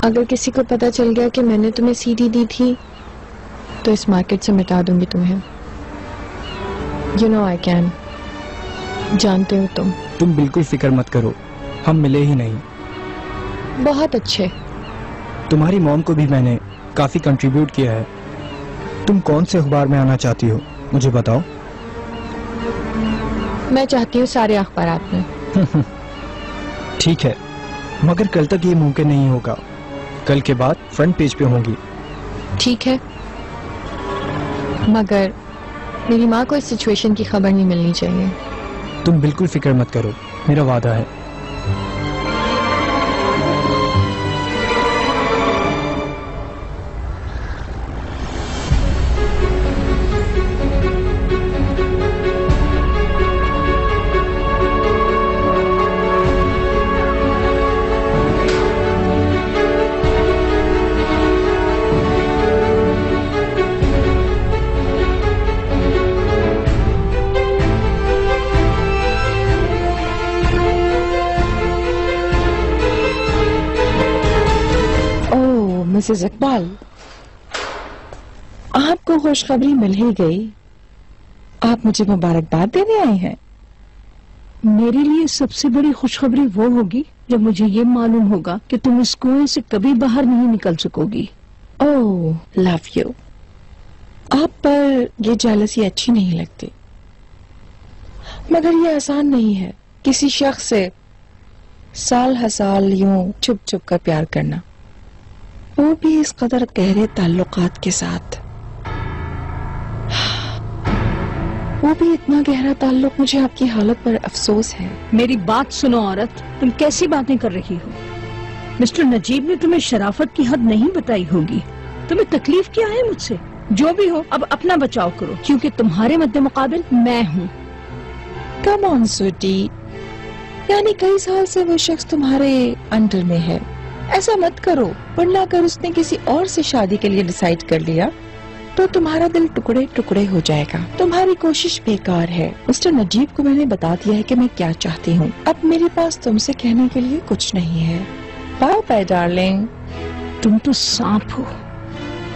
अगर किसी को पता चल गया कि मैंने तुम्हें सीडी दी थी तो इस मार्केट से मिटा दूंगी तुम्हें। You know I can. जानते हो तुम बिल्कुल फिक्र मत करो, हम मिले ही नहीं। बहुत अच्छे। तुम्हारी मॉम को भी मैंने काफी कंट्रीब्यूट किया है। तुम कौन से अखबार में आना चाहती हो मुझे बताओ। मैं चाहती हूँ सारे अखबारात में। ठीक है, मगर कल तक ये मुमकिन नहीं होगा। कल के बाद फ्रंट पेज पे होंगी। ठीक है, मगर मेरी माँ को इस सिचुएशन की खबर नहीं मिलनी चाहिए। तुम बिल्कुल फिक्र मत करो, मेरा वादा है। मिसेस इकबाल, आपको खुशखबरी मिल ही गई। आप मुझे मुबारकबाद देने आए हैं। मेरे लिए सबसे बड़ी खुशखबरी वो होगी जब मुझे ये मालूम होगा कि तुम इस कुएं से कभी बाहर नहीं निकल सकोगी। ओह, लव यू। आप पर ये जेलसी अच्छी नहीं लगती, मगर ये आसान नहीं है किसी शख्स से साल हसाल यूं छुप छुप कर प्यार करना, वो भी इस कदर गहरे ताल्लुकात के साथ। वो भी इतना गहरा ताल्लुक। मुझे आपकी हालत पर अफसोस है। मेरी बात सुनो औरत, तुम कैसी बातें कर रही हो? मिस्टर नजीब ने तुम्हें शराफत की हद नहीं बताई होगी। तुम्हें तकलीफ क्या है मुझसे? जो भी हो, अब अपना बचाव करो, क्योंकि तुम्हारे मद्दे मुकाबिल मैं हूँ। कम ऑन स्वीटी, यानी कई साल से वो शख्स तुम्हारे अंडर में है। ऐसा मत करो, वरना अगर उसने किसी और से शादी के लिए डिसाइड कर लिया तो तुम्हारा दिल टुकड़े टुकड़े हो जाएगा। तुम्हारी कोशिश बेकार है। मिस्टर नजीब को मैंने बता दिया है कि मैं क्या चाहती हूँ। अब मेरे पास तुमसे कहने के लिए कुछ नहीं है। Bye bye darling. तुम तो सांप हो।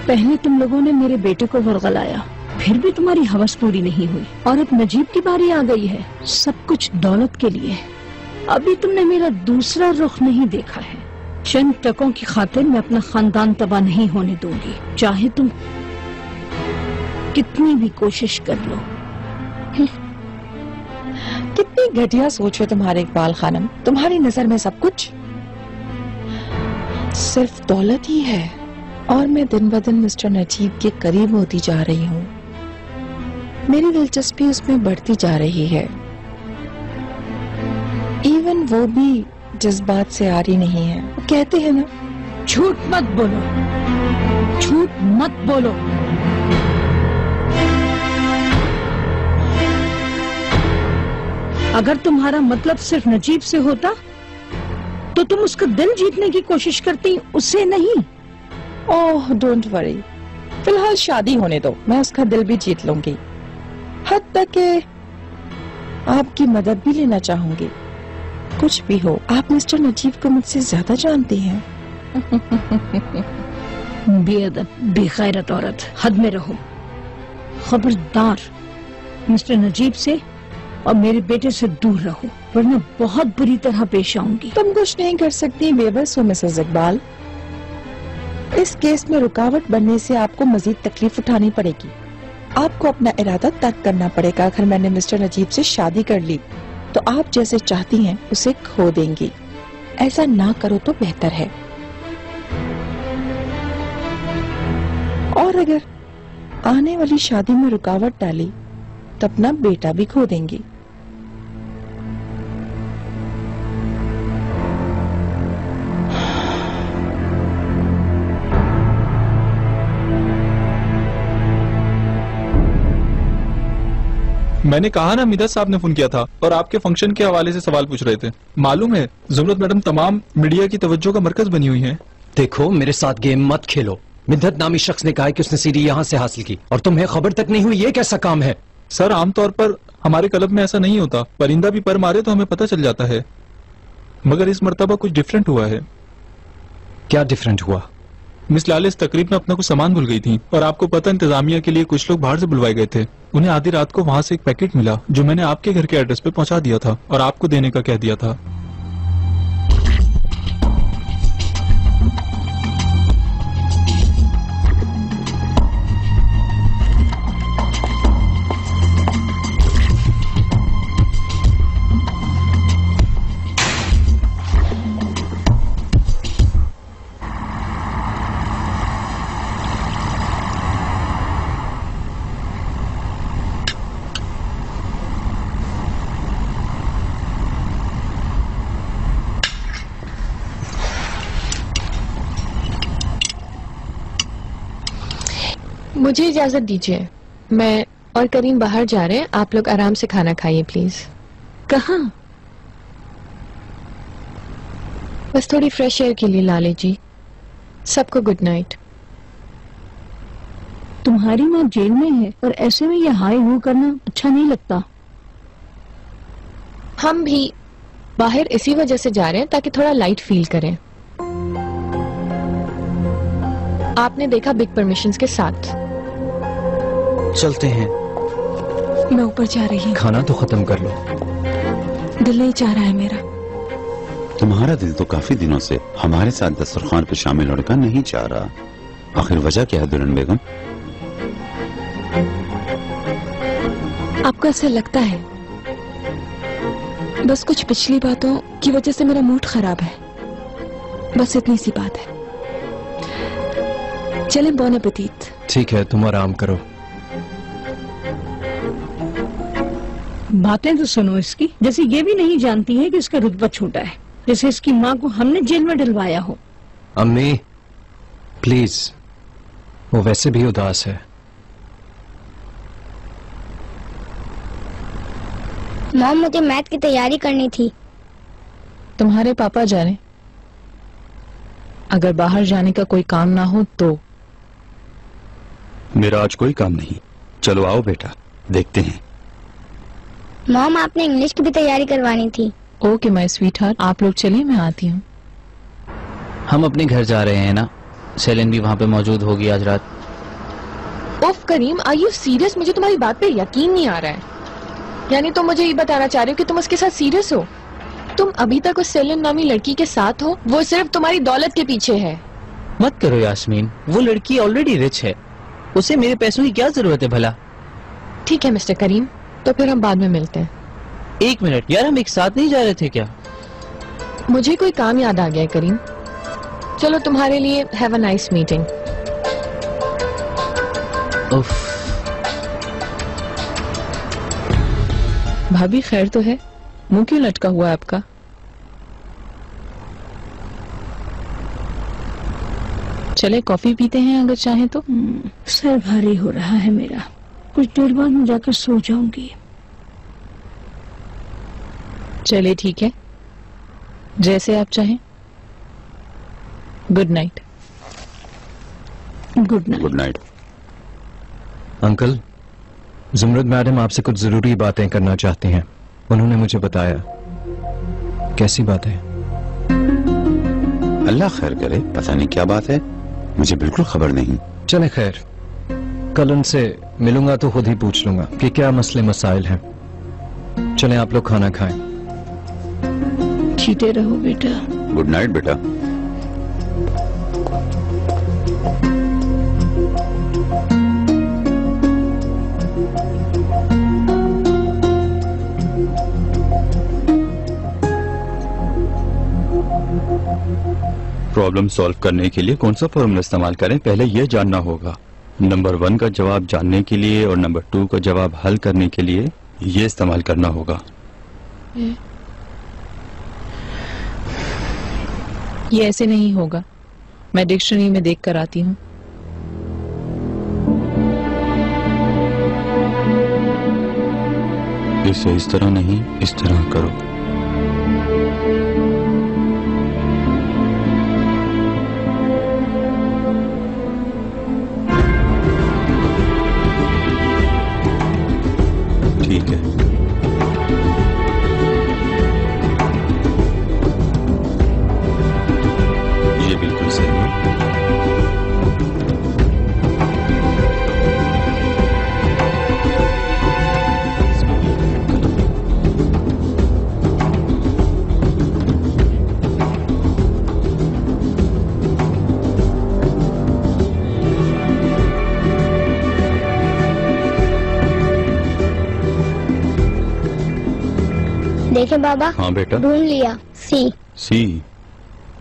पहले तुम लोगों ने मेरे बेटे को वरगलाया, फिर भी तुम्हारी हवस पूरी नहीं हुई, और अब नजीब की बारी आ गई है। सब कुछ दौलत के लिए। अभी तुमने मेरा दूसरा रुख नहीं देखा है। चंद टकों की खातिर मैं अपना खानदान तबाह नहीं होने दूंगी, चाहे तुम कितनी भी कोशिश कर लो। कितनी घटिया सोच है तुम्हारे इकबाल खानम। तुम्हारी नजर में सब कुछ सिर्फ दौलत ही है, और मैं दिन ब दिन मिस्टर नजीब के करीब होती जा रही हूँ। मेरी दिलचस्पी उसमें बढ़ती जा रही है। इवन वो भी जज्बात से आ रही नहीं है। वो कहते हैं ना, झूठ मत बोलो, झूठ मत बोलो। अगर तुम्हारा मतलब सिर्फ नजीब से होता तो तुम उसका दिल जीतने की कोशिश करती, उससे नहीं। ओह डोंट वरी, फिलहाल शादी होने दो, मैं उसका दिल भी जीत लूंगी। हद तक के आपकी मदद भी लेना चाहूंगी। कुछ भी हो, आप मिस्टर नजीब को मुझसे ज्यादा जानती हैं। बेअदब, बेगैरत औरत, हद में रहो। खबरदार, मिस्टर नजीब से और मेरे बेटे से दूर रहो, वरना बहुत बुरी तरह पेश आऊंगी। तुम कुछ नहीं कर सकती, बेबस हो मिसेस इकबाल। इस केस में रुकावट बनने से आपको मजीद तकलीफ उठानी पड़ेगी। आपको अपना इरादा तर्क करना पड़ेगा। अगर मैंने मिस्टर नजीब से शादी कर ली तो आप जैसे चाहती हैं उसे खो देंगी। ऐसा ना करो तो बेहतर है। और अगर आने वाली शादी में रुकावट डाली तो अपना बेटा भी खो देंगी। मैंने कहा ना, मिदत साहब ने फोन किया था और आपके फंक्शन के हवाले से सवाल पूछ रहे थे। मालूम है, जुमरत मैडम तमाम मीडिया की तवज्जो का मरकज बनी हुई हैं। देखो, मेरे साथ गेम मत खेलो। मिदत नामी शख्स ने कहा कि उसने सीडी यहाँ से हासिल की और तुम्हें खबर तक नहीं हुई। ये कैसा काम है? सर, आमतौर पर हमारे क्लब में ऐसा नहीं होता। परिंदा भी पर मारे तो हमें पता चल जाता है, मगर इस मर्तबा कुछ डिफरेंट हुआ है। क्या डिफरेंट हुआ? मिस लाल इस तकरीब में अपना कुछ सामान भूल गई थी और आपको पता इंतजामिया के लिए कुछ लोग बाहर से बुलवाए गए थे। उन्हें आधी रात को वहां से एक पैकेट मिला जो मैंने आपके घर के एड्रेस पे पहुंचा दिया था और आपको देने का कह दिया था। मुझे इजाजत दीजिए, मैं और करीम बाहर जा रहे हैं, आप लोग आराम से खाना खाइए प्लीज। कहाँ? बस थोड़ी फ्रेश एयर के लिए लाले जी। सबको गुड नाइट। तुम्हारी माँ जेल में है और ऐसे में यह हाय हू करना अच्छा नहीं लगता। हम भी बाहर इसी वजह से जा रहे हैं ताकि थोड़ा लाइट फील करें। आपने देखा बिग परमिशंस के साथ। चलते हैं। मैं ऊपर जा रही हूँ। खाना तो खत्म कर लो। दिल नहीं चाह रहा है मेरा। तुम्हारा दिल तो काफी दिनों से हमारे साथ दस्तरखान पे शामिल होने का नहीं चाह रहा। आखिर वजह क्या है दुल्हन बेगम? आपको ऐसा लगता है? बस कुछ पिछली बातों की वजह से मेरा मूड खराब है, बस इतनी सी बात है। चले बोन एपेटीट। ठीक है, तुम आराम करो। बातें तो सुनो इसकी, जैसे ये भी नहीं जानती है कि इसका रुतबा छूटा है, जैसे इसकी माँ को हमने जेल में डलवाया हो। अम्मी प्लीज, वो वैसे भी उदास है। मॉम, मुझे मैथ की तैयारी करनी थी। तुम्हारे पापा जा रहे, अगर बाहर जाने का कोई काम ना हो तो। मेरा आज कोई काम नहीं। चलो आओ बेटा, देखते हैं। मॉम, आपने इंग्लिश की भी तैयारी करवानी थी। ओके माय स्वीटहार्ट, आप लोग चलिए, मैं आती हूँ। हम अपने घर जा रहे हैं ना, सेलिन भी वहाँ पे मौजूद होगी आज रात। उफ करीम, आर यू सीरियस? मुझे तुम्हारी बात पे यकीन नहीं आ रहा है। यानी तुम मुझे ये बताना चाह रहे हो कि तुम उसके साथ सीरियस हो? तुम अभी तक उस सेलिन नामी लड़की के साथ हो? वो सिर्फ तुम्हारी दौलत के पीछे है। मत करो यास्मीन, वो लड़की ऑलरेडी रिच है, उसे मेरे पैसों की क्या जरूरत है भला। ठीक है मिस्टर करीम, तो फिर हम बाद में मिलते हैं। एक मिनट यार, हम एक साथ नहीं जा रहे थे क्या? मुझे कोई काम याद आ गया है करीम। चलो तुम्हारे लिए हैव अ नाइस मीटिंग। भाभी खैर तो है? मुंह क्यों लटका हुआ है आपका? चले कॉफी पीते हैं अगर चाहें तो। सर भारी हो रहा है मेरा, कुछ देर बाद मैं जाकर सो जाऊंगी। चले ठीक है, जैसे आप चाहें। Good night. Good night. Good night. Uncle, Zumurrad madam आपसे कुछ जरूरी बातें करना चाहती हैं। उन्होंने मुझे बताया। कैसी बात है? अल्लाह खैर करे, पता नहीं क्या बात है, मुझे बिल्कुल खबर नहीं। चले खैर, कल उनसे मिलूंगा तो खुद ही पूछ लूंगा कि क्या मसले मसाइल हैं। चलें आप लोग खाना खाएं। जीते रहो बेटा। गुड नाइट बेटा। प्रॉब्लम सॉल्व करने के लिए कौन सा फॉर्मूला इस्तेमाल करें, पहले यह जानना होगा। नंबर 1 का जवाब जानने के लिए और नंबर 2 का जवाब हल करने के लिए ये इस्तेमाल करना होगा। ये ऐसे नहीं होगा, मैं डिक्शनरी में देख कर आती हूँ। इसे इस तरह नहीं, इस तरह करो। ठीक है। ये बिल्कुल सही। देखें बाबा। हाँ बेटा। ढूंढ लिया। सी।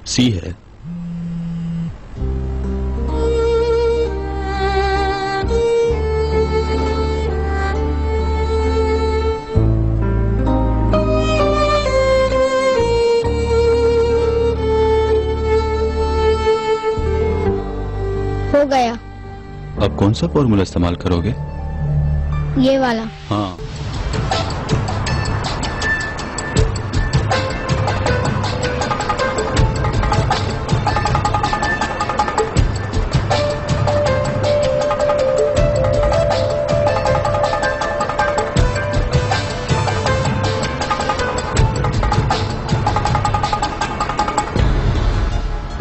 सी है। हो गया। अब कौन सा फॉर्मूला इस्तेमाल करोगे? ये वाला। हाँ।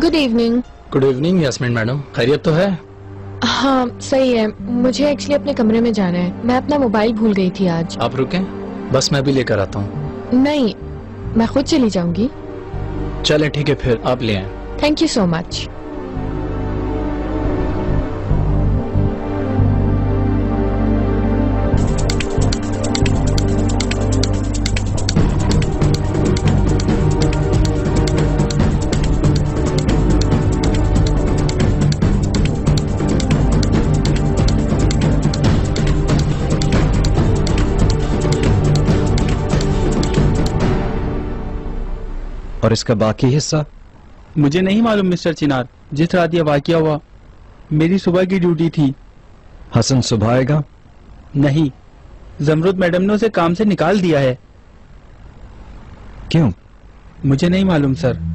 Good evening. Good evening Yasmeen madam, खैरियत तो है? हाँ सही है, मुझे एक्चुअली अपने कमरे में जाना है। मैं अपना मोबाइल भूल गई थी आज। आप रुकें, बस मैं भी लेकर आता हूँ। नहीं, मैं खुद चली जाऊंगी। चले ठीक है, फिर आप ले आए। Thank you so much. और इसका बाकी हिस्सा? मुझे नहीं मालूम मिस्टर चिनार, जिस रात ये वाकया हुआ मेरी सुबह की ड्यूटी थी। हसन सुबह आएगा? नहीं, जमरुद मैडम ने उसे काम से निकाल दिया है। क्यों? मुझे नहीं मालूम सर।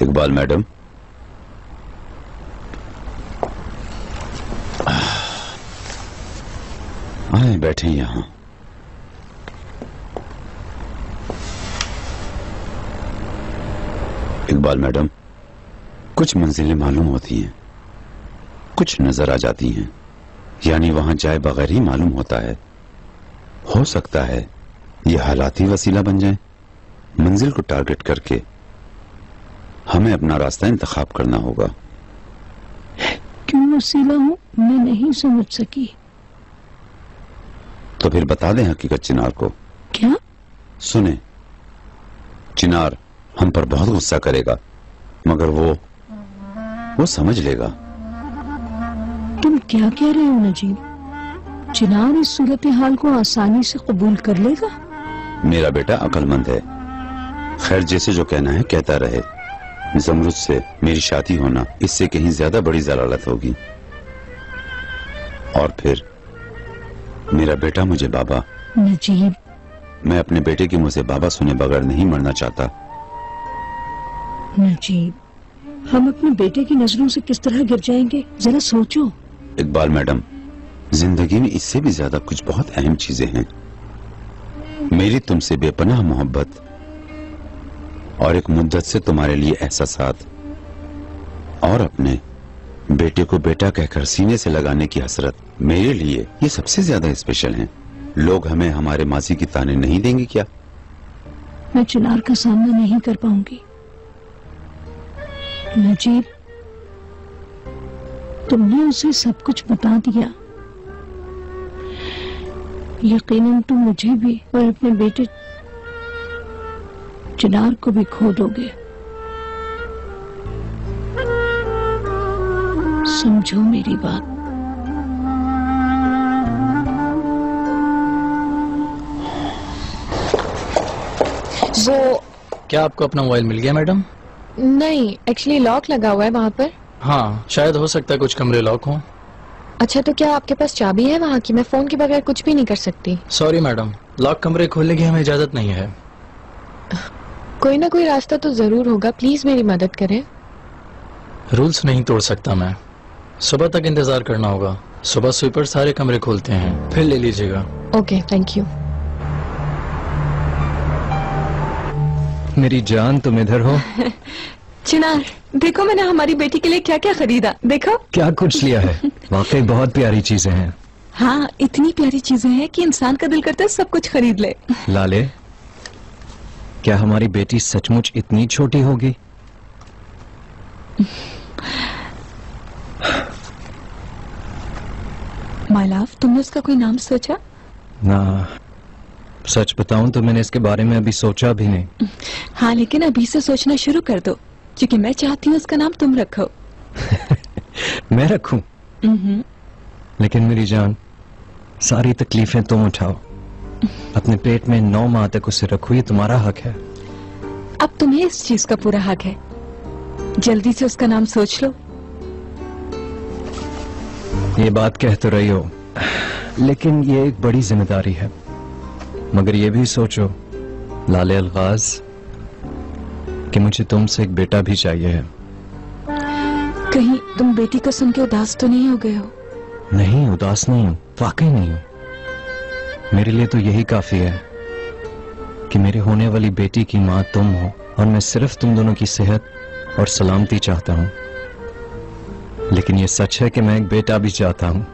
इकबाल मैडम, आए बैठे यहां। इकबाल मैडम, कुछ मंजिलें मालूम होती हैं, कुछ नजर आ जाती हैं, यानी वहां जाए बगैर ही मालूम होता है। हो सकता है ये हालात ही वसीला बन जाए। मंजिल को टारगेट करके हमें अपना रास्ता इंतखाब करना होगा। क्यों वसीला हूँ, मैं नहीं समझ सकी। तो फिर बता दें हकीकत चिनार को। क्या? सुने, चिनार हम पर बहुत गुस्सा करेगा, मगर वो समझ लेगा। तुम क्या कह रहे हो नजीब? चिनार इस सूरत हाल को आसानी से कबूल कर लेगा? मेरा बेटा अक्लमंद है। खैर, जैसे जो कहना है कहता रहे। जमरुद से मेरी शादी होना इससे कहीं ज्यादा बड़ी जलालत होगी। और फिर मेरा बेटा मुझे बाबा। नजीब, मैं अपने बेटे के मुंह से बाबा सुने बगैर नहीं मरना चाहता। नजीब, हम अपने बेटे की नजरों से किस तरह गिर जाएंगे, जरा सोचो। इकबाल मैडम, जिंदगी में इससे भी ज्यादा कुछ बहुत अहम चीजें हैं। मेरी तुमसे बेपनाह मोहब्बत और एक मुद्दत से तुम्हारे लिए एहसासात, और अपने बेटे को बेटा कहकर सीने से लगाने की हसरत, मेरे लिए ये सबसे ज्यादा स्पेशल हैं। लोग हमें हमारे माजी की ताने नहीं देंगे क्या? मैं चिनार का सामना नहीं कर पाऊंगी। नजीब, तुमने उसे सब कुछ बता दिया। यकीनन तुम मुझे भी और अपने बेटे चिनार को भी खो दोगे। समझो मेरी बात। वो क्या आपको अपना मोबाइल मिल गया मैडम? नहीं, एक्चुअली लॉक लगा हुआ है वहाँ पर। हाँ, शायद हो सकता है कुछ कमरे लॉक हों। अच्छा, तो क्या आपके पास चाबी है वहाँ की? मैं फोन के बगैर कुछ भी नहीं कर सकती। सॉरी मैडम, लॉक कमरे खोलने की हमें इजाजत नहीं है। कोई ना कोई रास्ता तो जरूर होगा, प्लीज मेरी मदद करें। रूल्स नहीं तोड़ सकता मैं। सुबह तक इंतजार करना होगा। सुबह स्वीपर सारे कमरे खोलते हैं, फिर ले लीजिएगा। Okay, thank you. मेरी जान, तुम इधर हो? चिनार, देखो मैंने हमारी बेटी के लिए क्या क्या खरीदा। देखो क्या कुछ लिया है, वाकई बहुत प्यारी चीजें हैं। हाँ, इतनी प्यारी चीजें हैं कि इंसान का दिल करता है सब कुछ खरीद ले। लाले, क्या हमारी बेटी सचमुच इतनी छोटी होगी? माय लव, तुमने उसका कोई नाम सोचा? ना, सच बताऊं तो मैंने इसके बारे में अभी सोचा भी नहीं। हाँ, लेकिन अभी से सोचना शुरू कर दो, क्योंकि मैं चाहती हूँ उसका नाम तुम रखो। मैं रखूं? लेकिन मेरी जान, सारी तकलीफें तुम उठाओ। अपने पेट में 9 माह तक उसे रखो, ये तुम्हारा हक है। अब तुम्हें इस चीज का पूरा हक है। जल्दी से उसका नाम सोच लो। ये बात कह तो रही हो, लेकिन ये एक बड़ी जिम्मेदारी है। मगर ये भी सोचो लाले अलगाज कि मुझे तुमसे एक बेटा भी चाहिए है। कहीं तुम बेटी को सुन के उदास तो नहीं हो गए हो? नहीं, उदास नहीं हूं, वाकई नहीं हूं। मेरे लिए तो यही काफी है कि मेरे होने वाली बेटी की माँ तुम हो, और मैं सिर्फ तुम दोनों की सेहत और सलामती चाहता हूँ। लेकिन ये सच है कि मैं एक बेटा भी चाहता हूँ।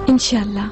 इंशाल्लाह।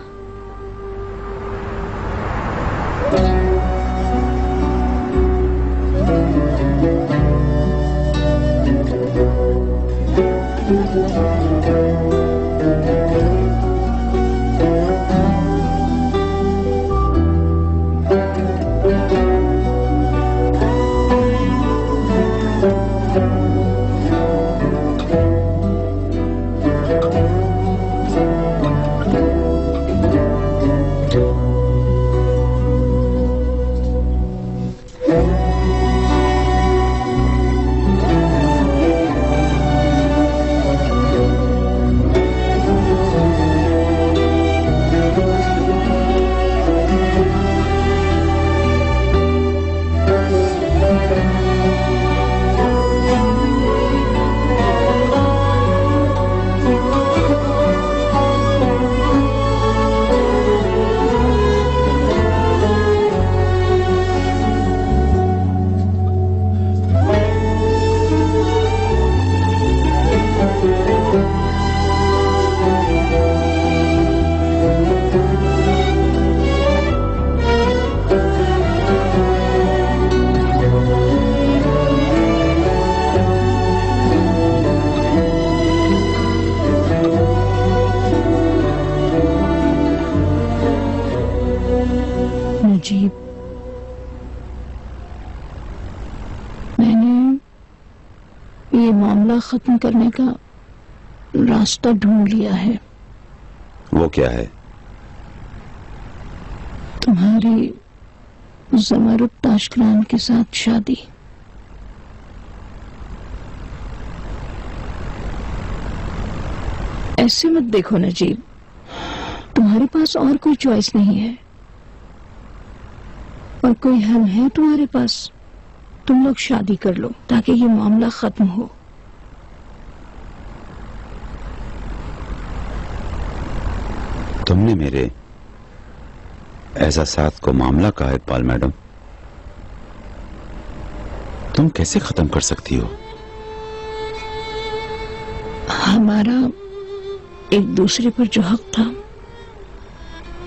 नजीब, मैंने ये मामला खत्म करने का रास्ता ढूंढ लिया है। वो क्या है? तुम्हारी ज़मरुद ताशकलान के साथ शादी। ऐसे मत देखो नजीब, तुम्हारे पास और कोई चॉइस नहीं है और कोई हल है तुम्हारे पास। तुम लोग शादी कर लो ताकि ये मामला खत्म हो। तुमने मेरे एहसासात को मामला कहा इकबाल मैडम। तुम कैसे खत्म कर सकती हो? हमारा एक दूसरे पर जो हक था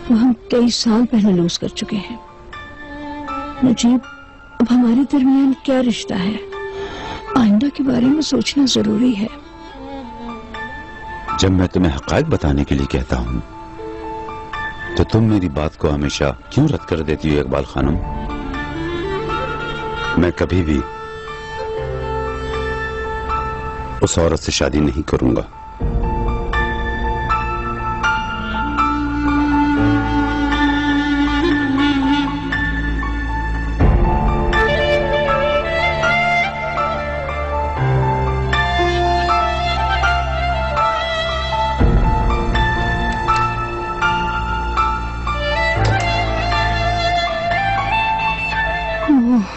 वो हम कई साल पहले लूज कर चुके हैं। नजीब, अब हमारे दरमियान क्या रिश्ता है? आइंदा के बारे में सोचना जरूरी है। जब मैं तुम्हें हकायक बताने के लिए कहता हूं तो तुम मेरी बात को हमेशा क्यों रद्द कर देती हो इकबाल खानम? मैं कभी भी उस औरत से शादी नहीं करूंगा।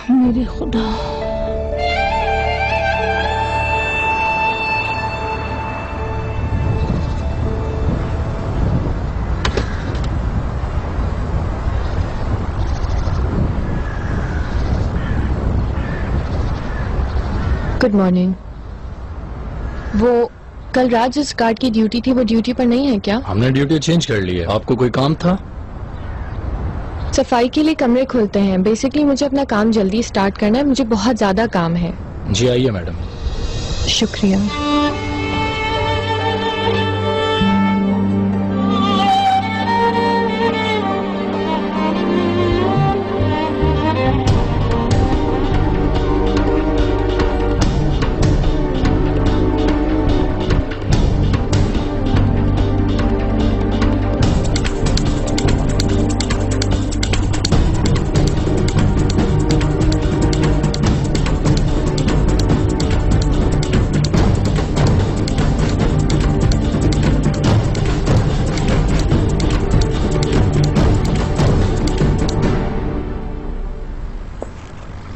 मेरे खुदा, गुड मॉर्निंग। वो कल रात जिस गार्ड की ड्यूटी थी वो ड्यूटी पर नहीं है क्या? हमने ड्यूटी चेंज कर ली है। आपको कोई काम था? सफाई के लिए कमरे खुलते हैं। बेसिकली मुझे अपना काम जल्दी स्टार्ट करना है, मुझे बहुत ज्यादा काम है। जी आइए मैडम। शुक्रिया।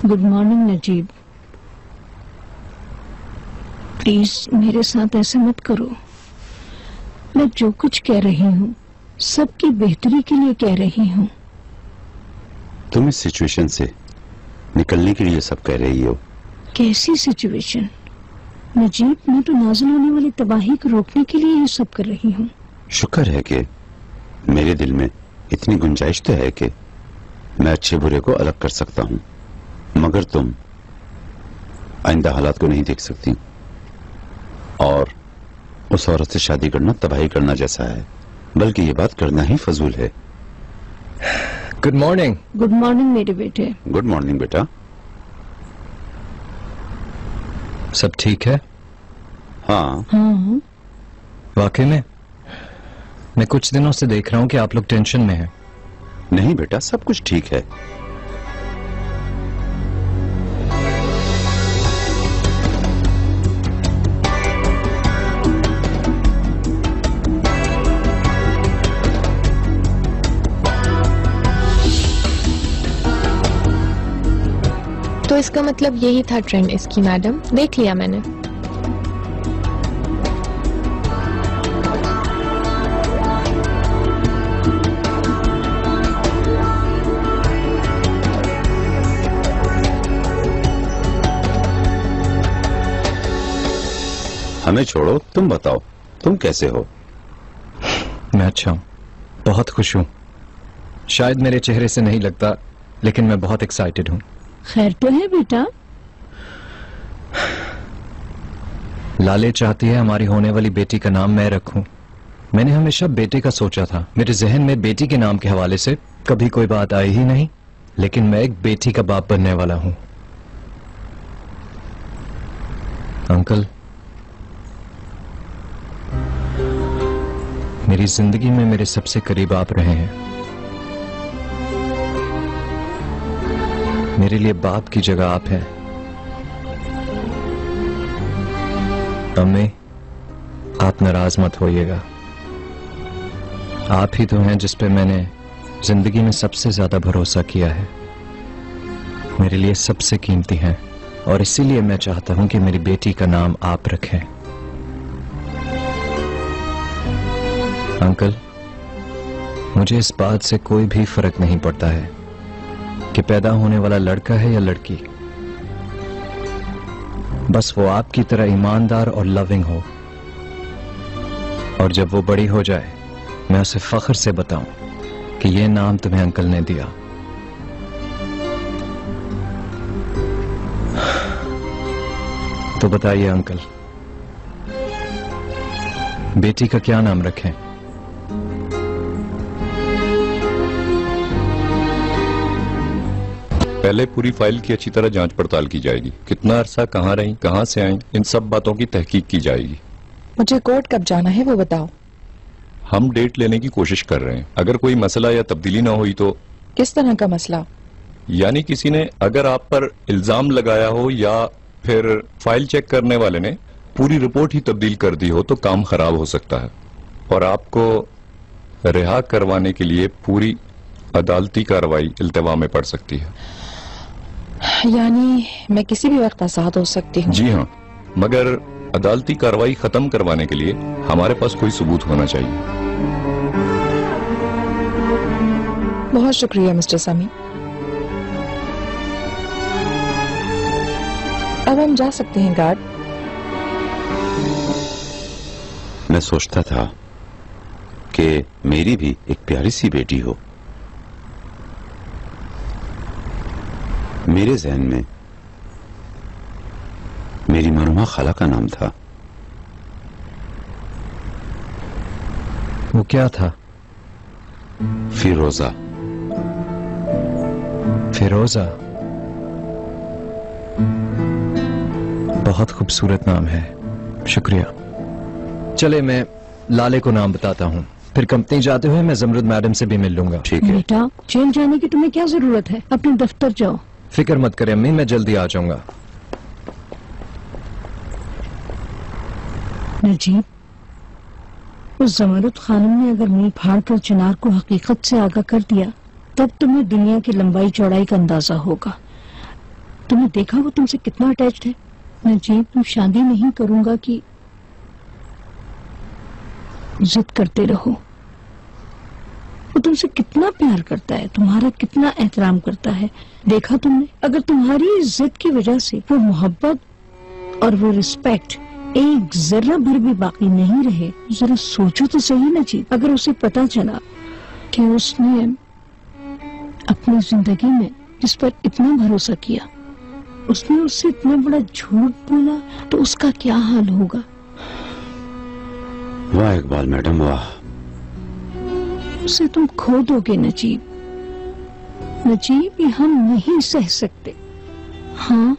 Good morning Najeeb. प्लीज मेरे साथ ऐसे मत करो। मैं जो कुछ कह रही हूँ सबकी बेहतरी के लिए कह रही हूँ। तुम इस सिचुएशन से निकलने के लिए सब कह रही हो। कैसी सिचुएशन नजीब? मैं तो नाज़िल होने वाली तबाही को रोकने के लिए ये सब कर रही हूँ। शुक्र है कि मेरे दिल में इतनी गुंजाइश तो है कि मैं अच्छे बुरे को अलग कर सकता हूँ, मगर तुम आइंदा हालात को नहीं देख सकती और उस औरत से शादी करना तबाही करना जैसा है, बल्कि ये बात करना ही फजूल है। Good morning. गुड मॉर्निंग मेरे बेटे। गुड मॉर्निंग बेटा। सब ठीक है? हाँ। हाँ। वाकई में मैं कुछ दिनों से देख रहा हूँ कि आप लोग टेंशन में हैं। नहीं बेटा, सब कुछ ठीक है। तो इसका मतलब यही था ट्रेंड इसकी। मैडम देख लिया मैंने। हमें छोड़ो, तुम बताओ तुम कैसे हो? मैं अच्छा हूँ, बहुत खुश हूँ। शायद मेरे चेहरे से नहीं लगता, लेकिन मैं बहुत एक्साइटेड हूँ। खैर तो है बेटा? लाले चाहती है हमारी होने वाली बेटी का नाम मैं रखूं। मैंने हमेशा बेटे का सोचा था। मेरे जहन में बेटी के नाम के हवाले से कभी कोई बात आई ही नहीं, लेकिन मैं एक बेटी का बाप बनने वाला हूं। अंकल, मेरी जिंदगी में मेरे सबसे करीब आप रहे हैं। मेरे लिए बाप की जगह आप हैं। अम्मी, आप नाराज मत होइएगा। आप ही तो हैं जिस पे मैंने जिंदगी में सबसे ज्यादा भरोसा किया है। मेरे लिए सबसे कीमती हैं और इसीलिए मैं चाहता हूं कि मेरी बेटी का नाम आप रखें। अंकल, मुझे इस बात से कोई भी फर्क नहीं पड़ता है कि पैदा होने वाला लड़का है या लड़की। बस वो आपकी तरह ईमानदार और लविंग हो, और जब वो बड़ी हो जाए मैं उसे फख्र से बताऊं कि ये नाम तुम्हें अंकल ने दिया। तो बताइए अंकल, बेटी का क्या नाम रखें? पहले पूरी फाइल की अच्छी तरह जांच पड़ताल की जाएगी। कितना अरसा कहाँ रही, कहाँ से आई, इन सब बातों की तहकीक की जाएगी। मुझे कोर्ट कब जाना है वो बताओ। हम डेट लेने की कोशिश कर रहे हैं। अगर कोई मसला या तब्दीली ना हुई तो। किस तरह का मसला? यानी किसी ने अगर आप पर इल्जाम लगाया हो या फिर फाइल चेक करने वाले ने पूरी रिपोर्ट ही तब्दील कर दी हो तो काम खराब हो सकता है और आपको रिहा करवाने के लिए पूरी अदालती कार्रवाई इल्तवा में पड़ सकती है। यानी मैं किसी भी वक्त आजाद हो सकती हूँ? जी हाँ, मगर अदालती कार्रवाई खत्म करवाने के लिए हमारे पास कोई सबूत होना चाहिए। बहुत शुक्रिया मिस्टर समी। अब हम जा सकते हैं गार्ड। मैं सोचता था कि मेरी भी एक प्यारी सी बेटी हो। मेरे जहन में मेरी मरहुमा खाला का नाम था। वो क्या था? फिरोजा। फिरोजा बहुत खूबसूरत नाम है, शुक्रिया। चले मैं लाले को नाम बताता हूँ, फिर कंपनी जाते हुए मैं जमरुद मैडम से भी मिल लूंगा। ठीक है। बेटा जेल जाने की तुम्हें क्या जरूरत है, अपने दफ्तर जाओ। फिक्र मत करें अम्मी, मैं जल्दी आ जाऊंगा। नजीब, उस जमरुद खानम ने अगर मुंह फाड़ कर चिनार को हकीकत से आगाह कर दिया तब तुम्हें दुनिया की लंबाई चौड़ाई का अंदाजा होगा। तुमने देखा वो तुमसे कितना अटैच्ड है। नजीब, तुम शादी नहीं करूंगा कि जिद करते रहो। वो तुमसे कितना प्यार करता है, तुम्हारा कितना एहतराम करता है। देखा तुमने, अगर तुम्हारी इस जिद की वजह से वो मोहब्बत और वो रिस्पेक्ट एक जरा भर भी बाकी नहीं रहे, जरा सोचो तो सही नजीब। अगर उसे पता चला कि उसने अपनी जिंदगी में जिस पर इतना भरोसा किया, उसने उससे इतना बड़ा झूठ बोला, तो उसका क्या हाल होगा। वाह इकबाल मैडम वाह। उसे तुम खो दोगे नजीब। नजीब, ये हम नहीं सह सकते। हाँ,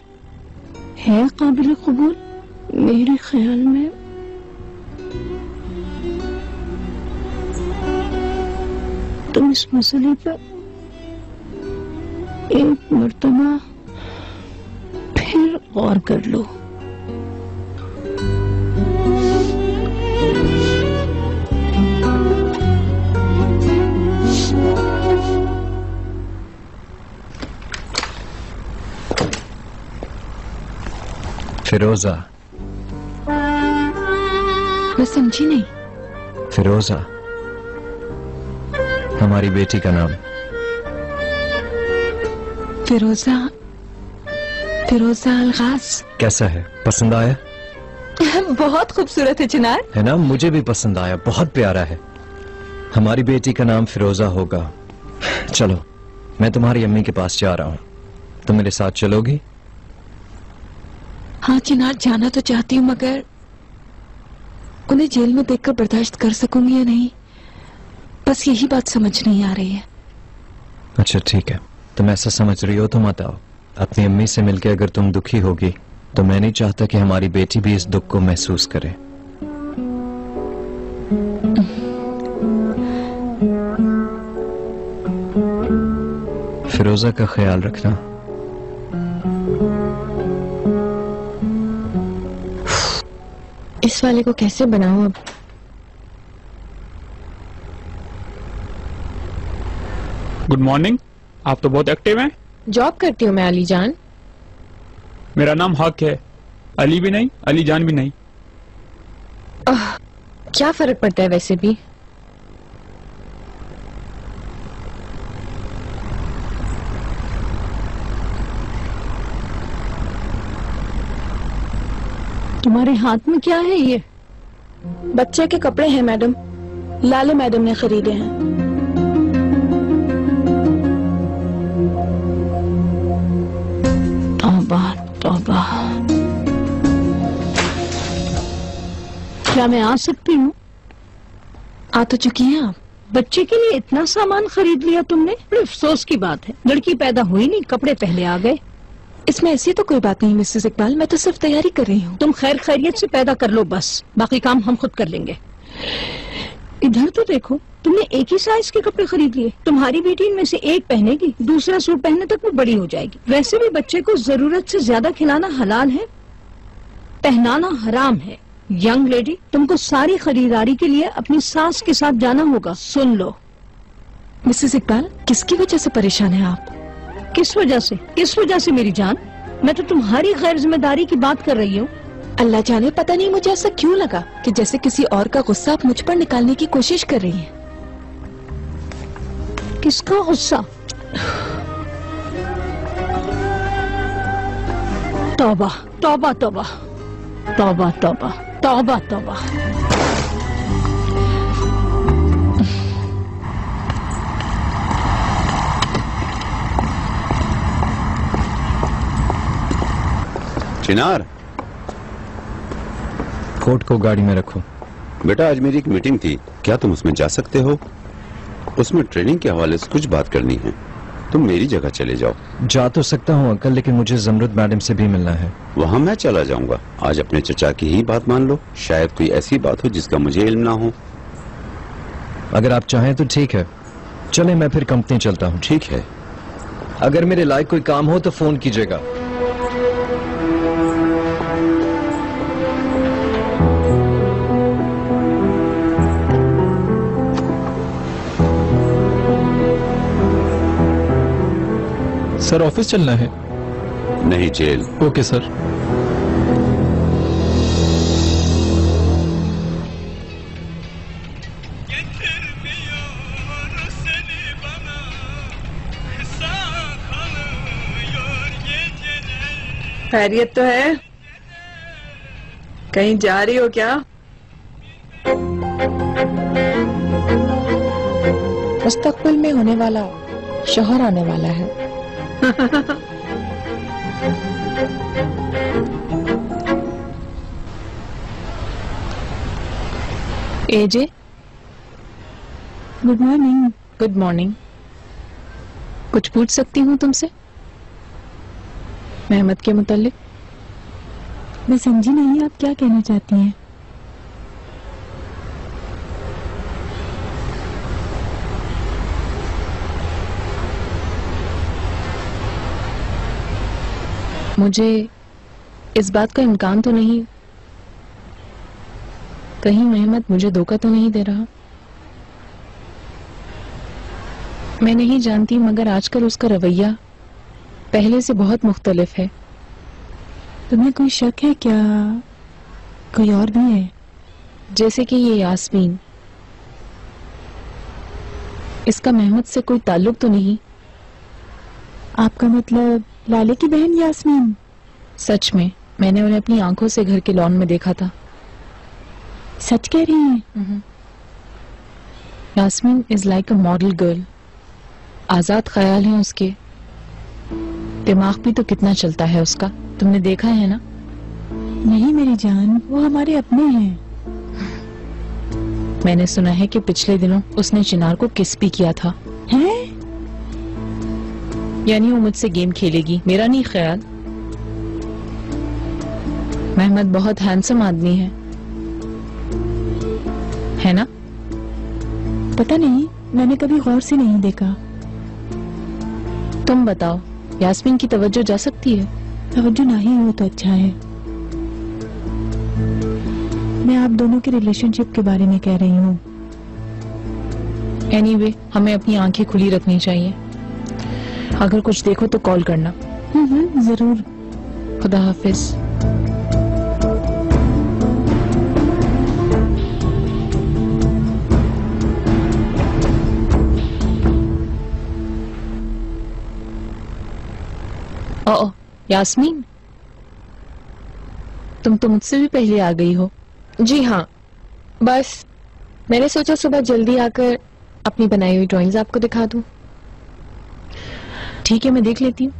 है काबिल कबूल मेरे ख्याल में। तुम इस मसले पर एक मर्तबा फिर गौर कर लो। फिरोजा। मैं समझी नहीं। फिरोजा हमारी बेटी का नाम। फिरोजा, फिरोजा अलगाज। कैसा है, पसंद आया? बहुत खूबसूरत है चिनार। है ना, मुझे भी पसंद आया, बहुत प्यारा है। हमारी बेटी का नाम फिरोजा होगा। चलो मैं तुम्हारी अम्मी के पास जा रहा हूँ, तुम मेरे साथ चलोगी? हाँ चिनार, जाना तो चाहती हूँ मगर उन्हें जेल में देखकर बर्दाश्त कर सकूंगी या नहीं, बस यही बात समझ नहीं आ रही है। अच्छा ठीक है, तुम ऐसा समझ रही हो तो मत आओ। अपनी अम्मी से मिलके अगर तुम दुखी होगी तो मैं नहीं चाहता कि हमारी बेटी भी इस दुख को महसूस करे। फिरोजा का ख्याल रखना। इस वाले को कैसे बनाऊं अब? Good morning. आप तो बहुत एक्टिव हैं। जॉब करती हूँ मैं अली जान। मेरा नाम हक है, अली भी नहीं अली जान भी नहीं। क्या फर्क पड़ता है वैसे भी। तुम्हारे हाथ में क्या है ये? बच्चे के कपड़े हैं मैडम, लाले मैडम ने खरीदे हैं। तौबा तौबा। क्या मैं आ सकती हूँ? आ तो चुकी हैं आप। बच्चे के लिए इतना सामान खरीद लिया तुमने, बड़े अफसोस की बात है। लड़की पैदा हुई नहीं, कपड़े पहले आ गए। इसमें ऐसी तो कोई बात नहीं मिसेस इकबाल, मैं तो सिर्फ तैयारी कर रही हूँ। तुम खैर खैरियत से पैदा कर लो बस, बाकी काम हम खुद कर लेंगे। इधर तो देखो, तुमने एक ही साइज के कपड़े खरीद लिए। तुम्हारी बेटी इनमें से एक पहनेगी, दूसरा सूट पहनने तक वो बड़ी हो जाएगी। वैसे भी बच्चे को जरूरत से ज्यादा खिलाना हलाल है, पहनाना हराम है। यंग लेडी, तुमको सारी खरीदारी के लिए अपनी सास के साथ जाना होगा। सुन लो मिसेस इकबाल, किसकी वजह से परेशान है आप? किस वजह से? किस वजह से मेरी जान? मैं तो तुम्हारी गैर जिम्मेदारी की बात कर रही हूँ। अल्लाह जाने पता नहीं मुझे ऐसा क्यों लगा कि जैसे किसी और का गुस्सा आप मुझ पर निकालने की कोशिश कर रही हैं। किसका गुस्सा? तौबा तौबा तौबा तौबा तौबा तौबा तौबा। चिनार, कोट को गाड़ी में रखो। बेटा आज मेरी एक मीटिंग थी, क्या तुम उसमें जा सकते हो? उसमें ट्रेनिंग के हवाले से कुछ बात करनी है, तुम मेरी जगह चले जाओ। जा तो सकता हूँ अंकल, लेकिन मुझे जमरुद मैडम से भी मिलना है। वहाँ मैं चला जाऊंगा। आज अपने चचा की ही बात मान लो, शायद कोई ऐसी बात हो जिसका मुझे इल्म ना हो। अगर आप चाहें तो ठीक है, चले मैं फिर कंपनी चलता हूँ। ठीक है। अगर मेरे लायक कोई काम हो तो फोन कीजिएगा। सर ऑफिस चलना है? नहीं, जेल। Okay sir. खैरियत तो है? कहीं जा रही हो क्या? मुस्तकबिल में होने वाला शौहर आने वाला है। एजे, गुड मॉर्निंग। Good morning. कुछ पूछ सकती हूँ तुमसे मेहमद के मुतालिक? मैं समझी नहीं, आप क्या कहना चाहती हैं? मुझे इस बात का इम्कान तो नहीं, कहीं मेहमद मुझे धोखा तो नहीं दे रहा? मैं नहीं जानती, मगर आजकल उसका रवैया पहले से बहुत मुख्तलिफ है। तुम्हें कोई शक है क्या? कोई और भी है? जैसे कि ये यास्मीन, इसका मेहमद से कोई ताल्लुक तो नहीं? आपका मतलब लाले की बहन यास्मीन? सच में, मैंने उन्हें अपनी आंखों से घर के लॉन में देखा था। सच कह रही हैं? Yasmin is like a model girl. आजाद ख्याल है उसके, दिमाग भी तो कितना चलता है उसका, तुमने देखा है ना? नहीं मेरी जान, वो हमारे अपने हैं। मैंने सुना है कि पिछले दिनों उसने चिनार को किस भी किया था। हैं? यानी वो मुझसे गेम खेलेगी, मेरा नहीं ख्याल। मेहमद बहुत हैंडसम आदमी है ना? पता नहीं, मैंने कभी गौर से नहीं देखा। तुम बताओ, यास्मीन की तवज्जो जा सकती है? तवज्जो नहीं हो तो अच्छा है। मैं आप दोनों के रिलेशनशिप के बारे में कह रही हूँ। एनीवे, हमें अपनी आंखें खुली रखनी चाहिए। अगर कुछ देखो तो कॉल करना। जरूर। खुदा हाफिज। ओ यास्मीन, तुम तो मुझसे भी पहले आ गई हो। जी हाँ, बस मैंने सोचा सुबह जल्दी आकर अपनी बनाई हुई ड्राइंग्स आपको दिखा दूं। ठीक है, मैं देख लेती हूँ।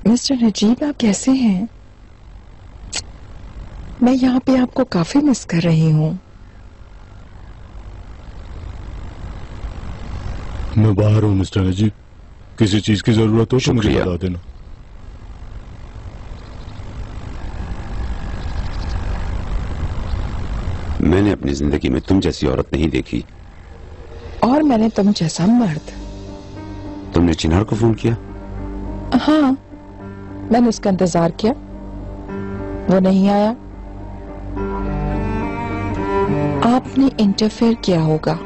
मिस्टर नजीब, आप कैसे हैं? मैं यहाँ पे आपको काफी मिस कर रही हूँ। मैं बाहर हूँ मिस्टर नजीब, किसी चीज की जरूरत हो तो मुझे बता देना। मैंने अपनी जिंदगी में तुम जैसी औरत नहीं देखी। और मैंने तुम जैसा मर्द। तुमने चिनार को फोन किया? हाँ, मैंने उसका इंतजार किया, वो नहीं आया। आपने इंटरफेयर किया होगा।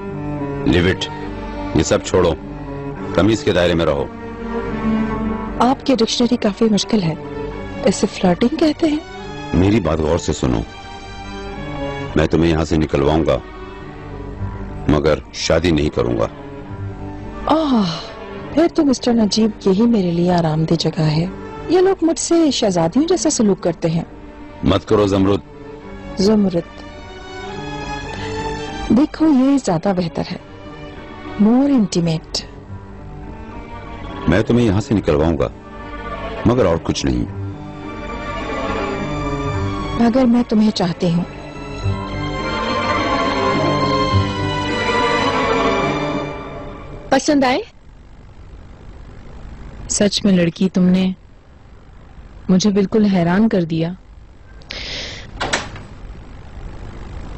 लिव इट, ये सब छोड़ो। तमीज के दायरे में रहो। आपकी डिक्शनरी काफी मुश्किल है, इसे फ्लर्टिंग कहते हैं। मेरी बात गौर से सुनो, मैं तुम्हें यहां से निकलवाऊंगा मगर शादी नहीं करूंगा। फिर तो मिस्टर नजीब यही मेरे लिए आरामदेह जगह है। ये लोग मुझसे शहजादियों जैसा सलूक करते हैं। मत करो जमरुद। ज़ुमरुद, देखो ये ज्यादा बेहतर है, मोर इंटीमेट। मैं तुम्हें यहां से निकलवाऊंगा मगर और कुछ नहीं। मगर मैं तुम्हें चाहती हूँ। पसंद आए? सच में लड़की, तुमने मुझे बिल्कुल हैरान कर दिया।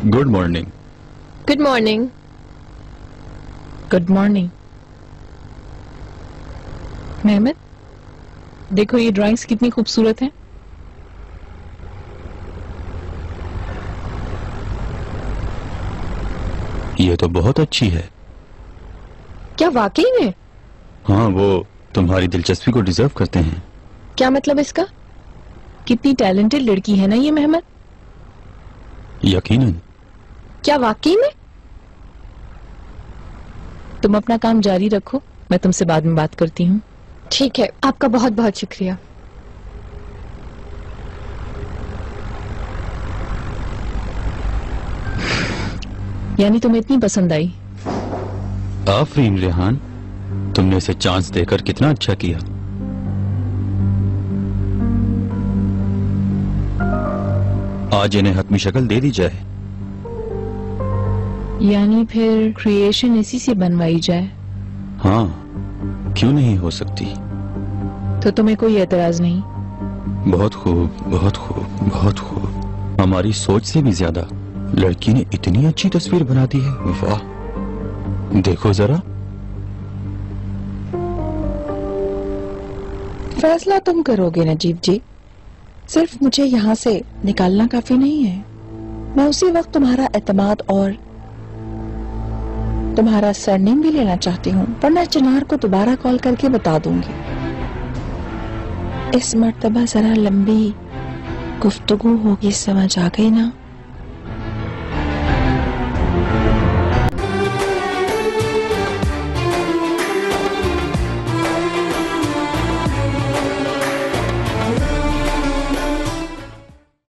Good morning. Good morning. Good morning. Mehmed, देखो ये ड्राइंग्स कितनी खूबसूरत हैं। ये तो बहुत अच्छी है। क्या वाकई में? हाँ, वो तुम्हारी दिलचस्पी को डिजर्व करते हैं। क्या मतलब इसका? कितनी टैलेंटेड लड़की है ना ये मेहमद। यकीनन। क्या वाकई में? तुम अपना काम जारी रखो, मैं तुमसे बाद में बात करती हूँ। ठीक है, आपका बहुत बहुत शुक्रिया। यानी तुम्हें इतनी पसंद आई? आफरीन रेहान, तुमने इसे चांस देकर कितना अच्छा किया। आज इन्हें हतमी शक्ल दे दी जाए। यानी फिर क्रिएशन इसी से बनवाई जाए? हाँ, क्यों नहीं हो सकती। तो तुम्हें कोई एतराज नहीं? बहुत खूब, बहुत खूब, बहुत खूब। हमारी सोच से भी ज्यादा लड़की ने इतनी अच्छी तस्वीर बना दी है। वाह, देखो जरा। फैसला तुम करोगे नजीब जी, सिर्फ मुझे यहाँ से निकालना काफी नहीं है। मैं उसी वक्त तुम्हारा एतमाद और तुम्हारा सरनेम भी लेना चाहती हूँ, वरना चिनार को दोबारा कॉल करके बता दूंगी। इस मर्तबा जरा लंबी गुफ्तगू होगी, समझ आ गई ना?